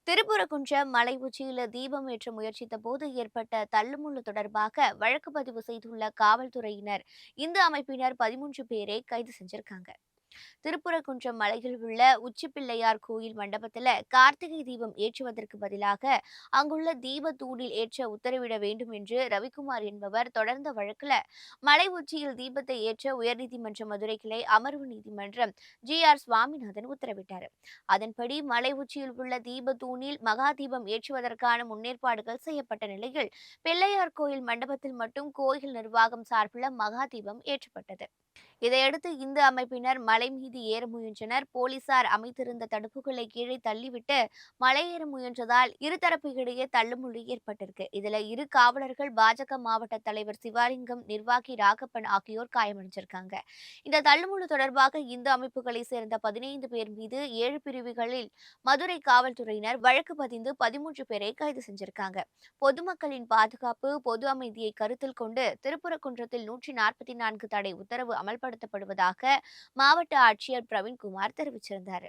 திருப்புறகுன்றம் மலை உச்சியில் தீபம் ஏற்ற முயற்சித்த போது ஏற்பட்ட தள்ளுமுள்ளு தொடர்பாக வழக்கு பதிவு செய்துள்ள காவல்துறையினர் இந்து அமைப்பினர் 13 பேரை கைது செஞ்சிருக்காங்க. திருப்புறகுன்றம் மலையில் உள்ள உச்சிப்பிள்ளையார் கோயில் மண்டபத்தில் கார்த்திகை தீபம் ஏற்றுவதற்கு பதிலாக அங்குள்ள தீப தூணில் ஏற்ற உத்தரவிட வேண்டும் என்று ரவிக்குமார் என்பவர் தொடர்ந்த வழக்கில் மலை உச்சியில் தீபத்தை ஏற்ற உயர்நீதிமன்ற மதுரை கிளை அமர்வு நீதிமன்றம் சுவாமிநாதன் உத்தரவிட்டார். அதன்படி மலை உச்சியில் உள்ள தீப தூணில் மகா தீபம் ஏற்றுவதற்கான முன்னேற்பாடுகள் செய்யப்பட்ட நிலையில் பிள்ளையார் கோயில் மண்டபத்தில் மட்டும் கோயில் நிர்வாகம் சார்பில் மகா தீபம் ஏற்றப்பட்டது. இதையடுத்து இந்து அமைப்பினர் மலை மீது ஏற முயன்றனர். போலீசார் அமைத்திருந்த தடுப்புகளை கீழே தள்ளிவிட்டு மலை ஏற முயன்றதால் இருதரப்பு இடையே தள்ளுமுள்ளு ஏற்பட்டிருக்கு. இதுல இரு காவலர்கள் பாஜக மாவட்ட தலைவர் சிவாலிங்கம், நிர்வாகி ராகப்பன் ஆகியோர் காயமடைஞ்சிருக்காங்க. இந்த தள்ளுமுள்ளு தொடர்பாக இந்து அமைப்புகளை சேர்ந்த 15 பேர் மீது 7 பிரிவுகளில் மதுரை காவல்துறையினர் வழக்கு பதிந்து 13 பேரை கைது செஞ்சிருக்காங்க. பொதுமக்களின் பாதுகாப்பு, பொது அமைதியை கருத்தில் கொண்டு திருப்புறகுன்றத்தில் 144 தடை உத்தரவு அமல்படுத்தப்படுவதாக மாவட்ட ஆட்சியர் பிரவீன்குமார் தெரிவிச்சிருந்தார்.